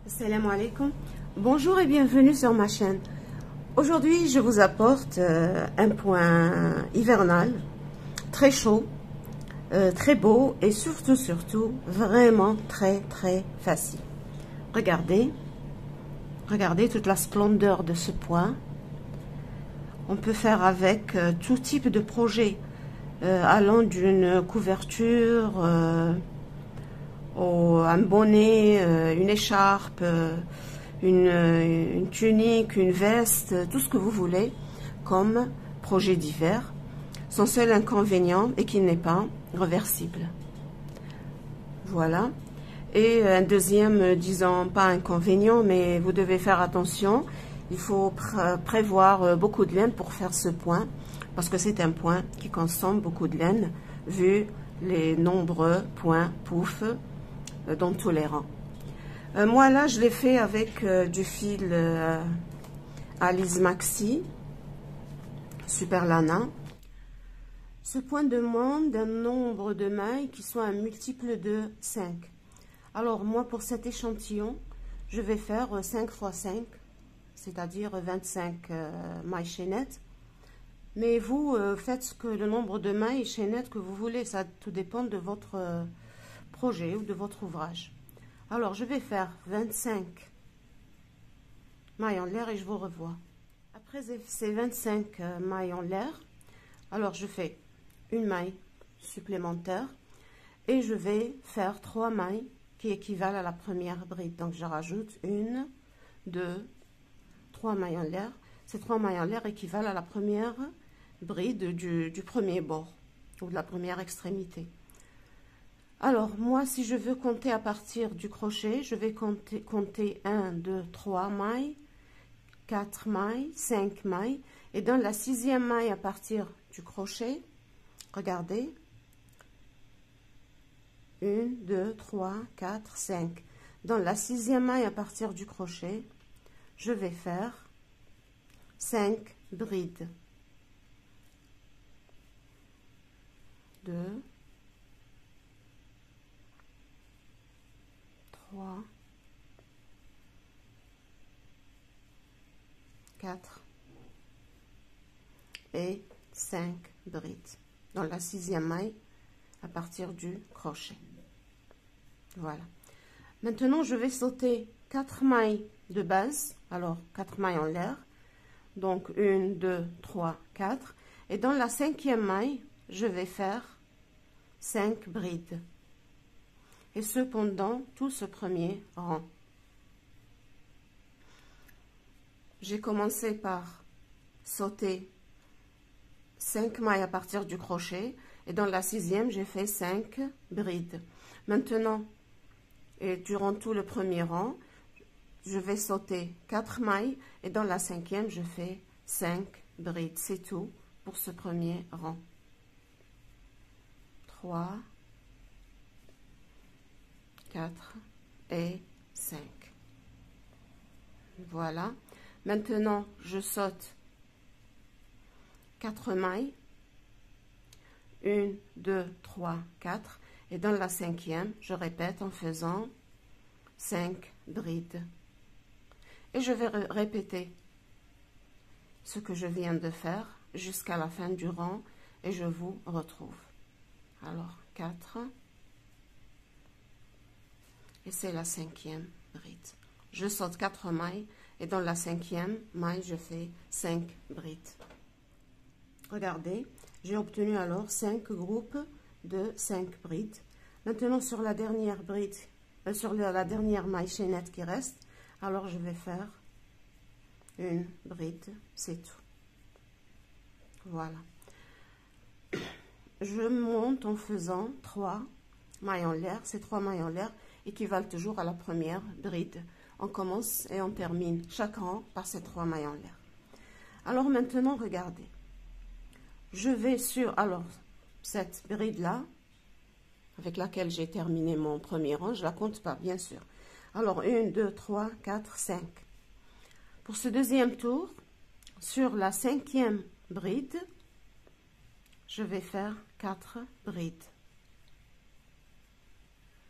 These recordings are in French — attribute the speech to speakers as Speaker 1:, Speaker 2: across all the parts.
Speaker 1: Assalamu alaikum. Bonjour et bienvenue sur ma chaîne. Aujourd'hui, je vous apporte un point hivernal, très chaud, très beau et surtout, vraiment très facile. Regardez toute la splendeur de ce point. On peut faire avec tout type de projet, allant d'une couverture, un bonnet, une écharpe, une tunique, une veste, tout ce que vous voulez comme projet d'hiver. Son seul inconvénient est qu'il n'est pas réversible. Voilà. Et un deuxième, disons pas inconvénient, mais vous devez faire attention. Il faut prévoir beaucoup de laine pour faire ce point, parce que c'est un point qui consomme beaucoup de laine, vu les nombreux points pouf dans tous les rangs. Moi là, je l'ai fait avec du fil Alize Maxi Super Lana. Ce point demande un nombre de mailles qui soit un multiple de 5. Alors moi, pour cet échantillon, je vais faire 5 x 5, c'est-à-dire 25 mailles chaînettes. Mais vous faites le nombre de mailles chaînettes que vous voulez, ça tout dépend de votre projet ou de votre ouvrage. Alors je vais faire 25 mailles en l'air et je vous revois. Après ces 25 mailles en l'air, alors je fais une maille supplémentaire et je vais faire 3 mailles qui équivalent à la première bride. Donc je rajoute 1, 2, 3 mailles en l'air. Ces 3 mailles en l'air équivalent à la première bride du premier bord ou de la première extrémité. Alors moi, si je veux compter à partir du crochet, je vais compter 1, 2, 3 mailles, 4 mailles, 5 mailles, et dans la 6e maille à partir du crochet, regardez, 1, 2, 3, 4, 5. Dans la 6e maille à partir du crochet, je vais faire 5 brides. 2, 3, 4 et 5 brides dans la 6e maille à partir du crochet. Voilà. Maintenant, je vais sauter 4 mailles de base, alors 4 mailles en l'air, donc 1, 2, 3, 4, et dans la 5e maille, je vais faire 5 brides. Et ce pendant tout ce premier rang. J'ai commencé par sauter 5 mailles à partir du crochet et dans la 6e j'ai fait 5 brides. Maintenant, et durant tout le premier rang, je vais sauter 4 mailles et dans la 5e je fais 5 brides. C'est tout pour ce premier rang. 3, 4 et 5. Voilà. Maintenant, je saute 4 mailles. 1, 2, 3, 4. Et dans la 5e, je répète en faisant 5 brides. Et je vais répéter ce que je viens de faire jusqu'à la fin du rang et je vous retrouve. Alors, 4. Et c'est la 5e bride. Je saute 4 mailles et dans la 5e maille, je fais 5 brides. Regardez, j'ai obtenu alors 5 groupes de 5 brides. Maintenant, sur la dernière bride, sur la dernière maille chaînette qui reste, alors je vais faire une bride, c'est tout. Voilà. Je monte en faisant 3 mailles en l'air. Ces 3 mailles en l'air équivalent toujours à la première bride. On commence et on termine chaque rang par ces 3 mailles en l'air. Alors maintenant, regardez. Je vais sur cette bride là avec laquelle j'ai terminé mon premier rang, je la compte pas bien sûr. Alors 1, 2, 3, 4, 5. Pour ce deuxième tour, sur la 5e bride, je vais faire 4 brides.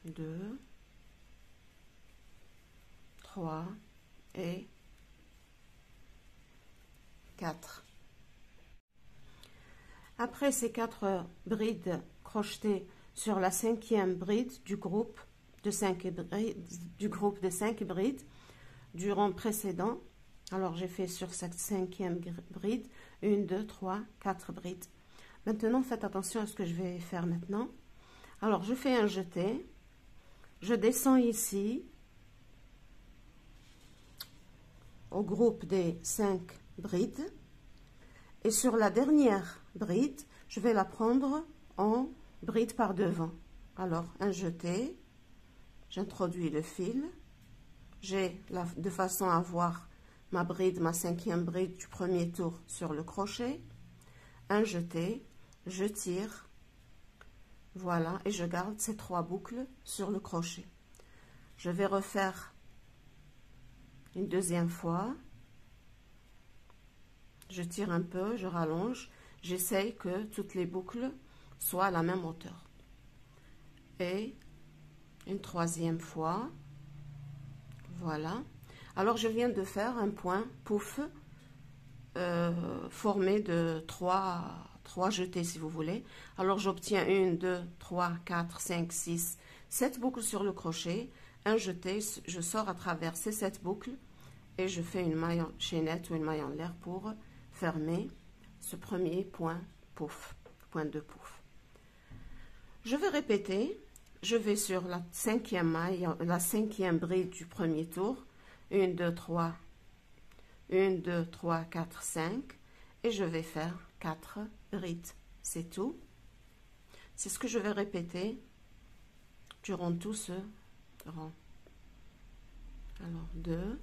Speaker 1: 2, 3 et 4. Après ces 4 brides crochetées sur la 5e bride du groupe de 5 brides du rang précédent, alors j'ai fait sur cette 5e bride 1, 2, 3, 4 brides. Maintenant faites attention à ce que je vais faire maintenant. Alors je fais un jeté, je descends ici au groupe des 5 brides et sur la dernière bride je vais la prendre en bride par devant. Alors un jeté, j'introduis le fil, j'ai de façon à avoir ma bride, ma 5e bride du premier tour sur le crochet, un jeté, je tire, voilà, et je garde ces 3 boucles sur le crochet. Je vais refaire une deuxième fois, je tire un peu, je rallonge, j'essaye que toutes les boucles soient à la même hauteur. Et une troisième fois, voilà. Alors je viens de faire un point pouf formé de 3 jetés si vous voulez. Alors j'obtiens 1, 2, 3, 4, 5, 6, 7 boucles sur le crochet, un jeté, je sors à travers ces 7 boucles et je fais une maille en chaînette ou une maille en l'air pour fermer ce premier point pouf, point de pouf. Je vais répéter, je vais sur la 5e maille, la 5e bride du premier tour, 1, 2, 3, 1, 2, 3, 4, 5 et je vais faire 4 brides, c'est tout. C'est ce que je vais répéter durant tout ce rang. Alors 2,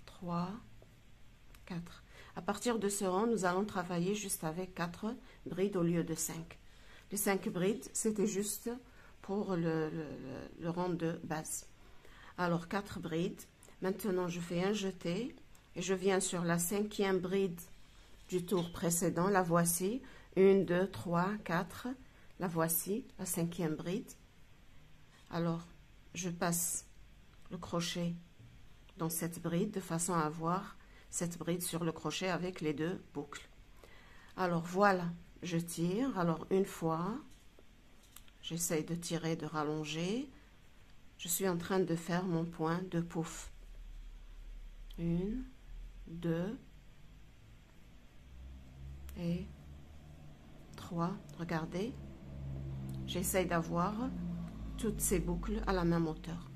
Speaker 1: 3, 4. À partir de ce rang, nous allons travailler juste avec 4 brides au lieu de 5. Les 5 brides, c'était juste pour le rang de base. Alors 4 brides. Maintenant, je fais un jeté et je viens sur la 5e bride du tour précédent. La voici. 1, 2, 3, 4. La voici, la 5e bride. Alors, je passe le crochet dans cette bride de façon à avoir cette bride sur le crochet avec les 2 boucles. Alors voilà, je tire. Alors une fois, j'essaye de tirer, de rallonger. Je suis en train de faire mon point de pouf. 1, 2 et 3. Regardez, j'essaye d'avoir toutes ces boucles à la même hauteur.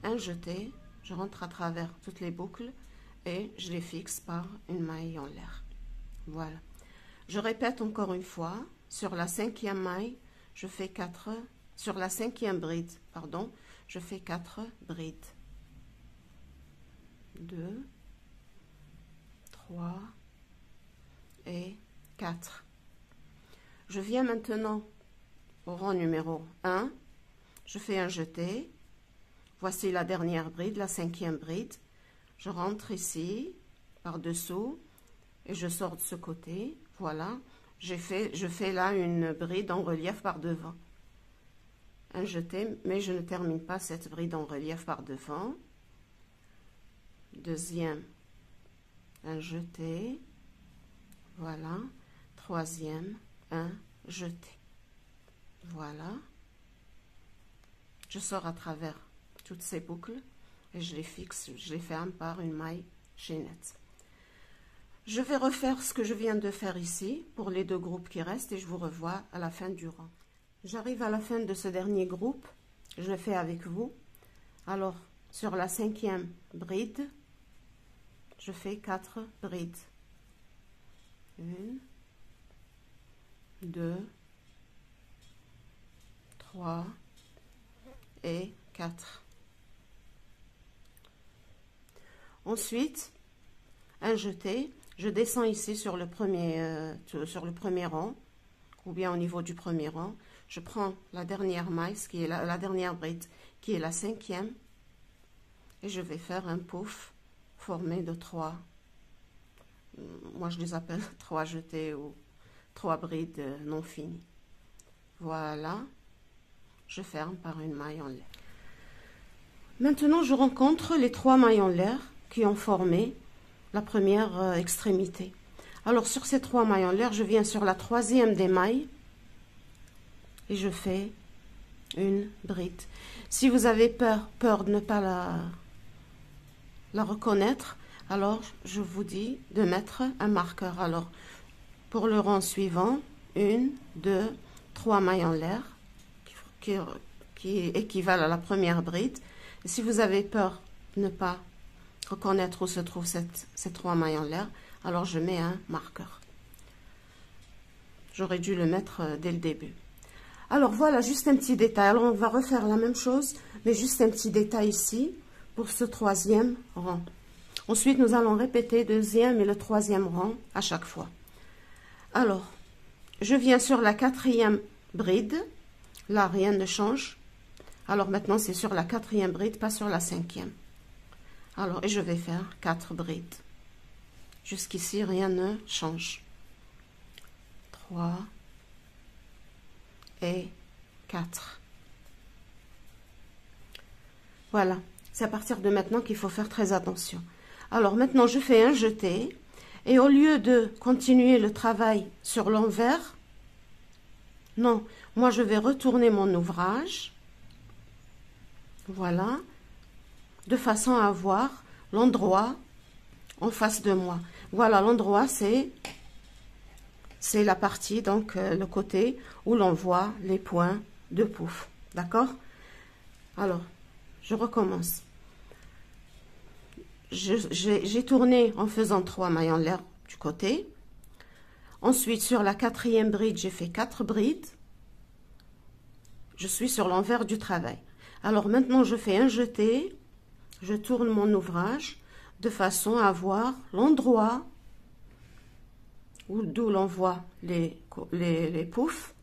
Speaker 1: Un jeté, je rentre à travers toutes les boucles et je les fixe par une maille en l'air. Voilà. Je répète encore une fois, sur la 5e maille, je fais 4, sur la 5e bride, pardon, je fais 4 brides. 2, 3 et 4. Je viens maintenant au rang numéro 1, je fais un jeté, voici la dernière bride, la 5e bride, je rentre ici, par-dessous, et je sors de ce côté, voilà, je fais là une bride en relief par devant. Un jeté, mais je ne termine pas cette bride en relief par devant. Deuxième, un jeté, voilà. Troisième, un jeté. Voilà. Je sors à travers toutes ces boucles et je les fixe, je les ferme par une maille chaînette. Je vais refaire ce que je viens de faire ici pour les 2 groupes qui restent et je vous revois à la fin du rang. J'arrive à la fin de ce dernier groupe, je le fais avec vous. Alors, sur la 5e bride, je fais 4 brides. 1, 2, 3 et 4. Ensuite, un jeté, je descends ici sur le premier rang, ou bien au niveau du premier rang. Je prends la dernière maille, qui est la dernière bride, qui est la 5e, et je vais faire un pouf formé de 3. Moi, je les appelle 3 jetés ou 3 brides non finies. Voilà, je ferme par une maille en lait. Maintenant, je rencontre les 3 mailles en l'air qui ont formé la première extrémité. Alors, sur ces 3 mailles en l'air, je viens sur la 3e des mailles et je fais une bride. Si vous avez peur de ne pas la reconnaître, alors je vous dis de mettre un marqueur. Alors, pour le rang suivant, 1, 2, 3 mailles en l'air qui équivalent à la première bride. Et si vous avez peur de ne pas reconnaître où se trouvent ces 3 mailles en l'air, alors je mets un marqueur. J'aurais dû le mettre dès le début. Alors voilà, juste un petit détail. Alors on va refaire la même chose, mais juste un petit détail ici pour ce 3e rang. Ensuite, nous allons répéter 2e et le 3e rang à chaque fois. Alors, je viens sur la 4e bride. Là, rien ne change. Alors maintenant, c'est sur la 4e bride, pas sur la 5e. Alors, et je vais faire 4 brides. Jusqu'ici, rien ne change. 3 et 4. Voilà, c'est à partir de maintenant qu'il faut faire très attention. Alors maintenant, je fais un jeté. Et au lieu de continuer le travail sur l'envers, non, moi je vais retourner mon ouvrage. Voilà, de façon à avoir l'endroit en face de moi. Voilà, l'endroit, c'est la partie, donc le côté où l'on voit les points de pouf. D'accord? Alors, je recommence. J'ai tourné en faisant 3 mailles en l'air du côté. Ensuite, sur la 4e bride, j'ai fait 4 brides. Je suis sur l'envers du travail. Alors maintenant, je fais un jeté. Je tourne mon ouvrage de façon à voir l'endroit d'où l'on voit les poufs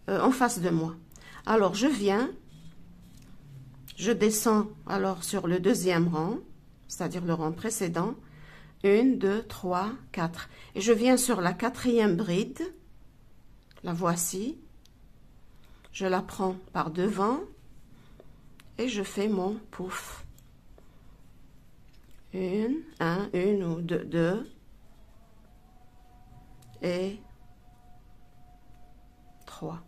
Speaker 1: en face de moi. Alors, je descends alors sur le 2e rang, c'est-à-dire le rang précédent. 1, 2, 3, 4. Et je viens sur la 4e bride. La voici. Je la prends par devant et je fais mon pouf. 1 ou 2 et 3.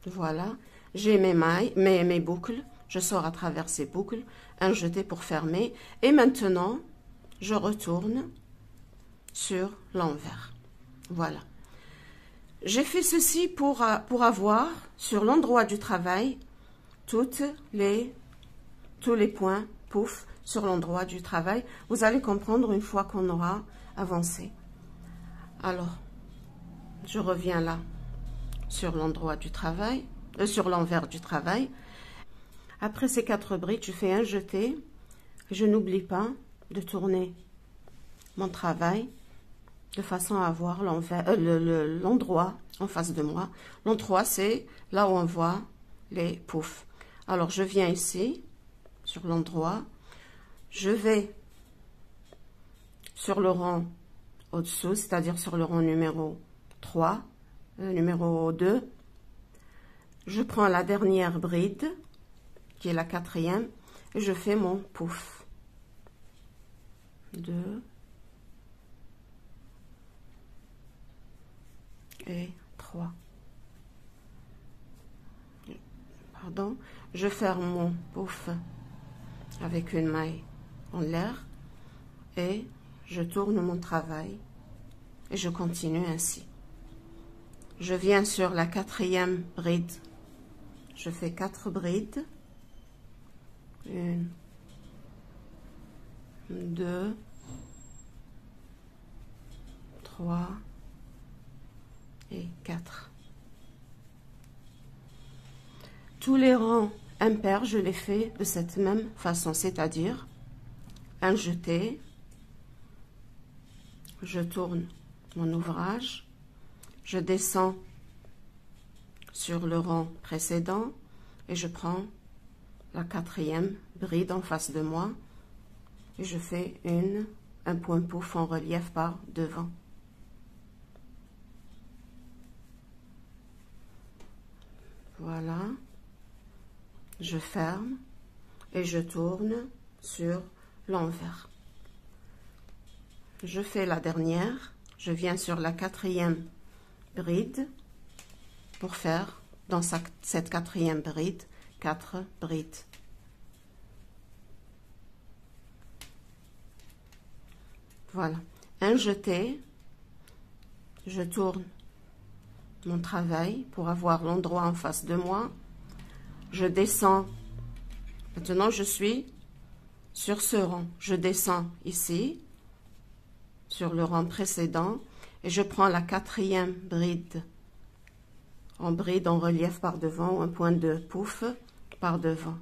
Speaker 1: Voilà, j'ai mes mailles, mes boucles. Je sors à travers ces boucles, un jeté pour fermer. Et maintenant, je retourne sur l'envers. Voilà. J'ai fait ceci pour avoir sur l'endroit du travail tous les points pouf sur l'endroit du travail. Vous allez comprendre une fois qu'on aura avancé. Alors, je reviens là sur l'endroit du travail, sur l'envers du travail. Après ces 4 brides, je fais un jeté. Je n'oublie pas de tourner mon travail de façon à avoir l'endroit en face de moi. L'endroit, c'est là où on voit les poufs. Alors, je viens ici, sur l'endroit. Je vais sur le rang au-dessous, c'est-à-dire sur le rang numéro 3, numéro 2. Je prends la dernière bride, qui est la 4e, et je fais mon pouf. 2 et 3. Pardon, je ferme mon pouf avec une maille en l'air et je tourne mon travail et je continue ainsi. Je viens sur la 4e bride, je fais 4 brides, 1, 2, 3 et 4. Tous les rangs impairs, je les fais de cette même façon, c'est-à-dire un jeté, je tourne mon ouvrage, je descends sur le rang précédent et je prends la 4e bride en face de moi et je fais un point pouf en relief par devant. Voilà, je ferme et je tourne sur l'envers. Je fais la dernière, je viens sur la quatrième bride pour faire dans cette quatrième bride 4 brides. Voilà, un jeté, je tourne mon travail pour avoir l'endroit en face de moi. Je descends, maintenant je suis sur ce rang, je descends ici, sur le rang précédent, et je prends la quatrième bride en relief par devant, ou un point de pouf par devant.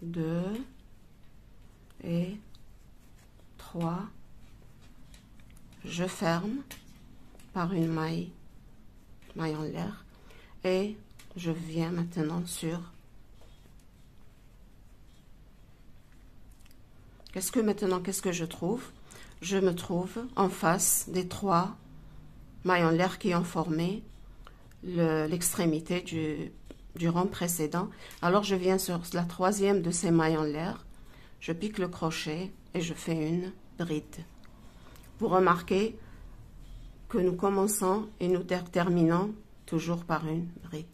Speaker 1: 2 et 3. Je ferme par une maille en l'air, et je viens maintenant sur. Qu'est-ce que je trouve? Je me trouve en face des 3 mailles en l'air qui ont formé l'extrémité du rang précédent. Alors je viens sur la troisième de ces mailles en l'air, je pique le crochet et je fais une bride. Vous remarquez que nous commençons et nous terminons toujours par une bride.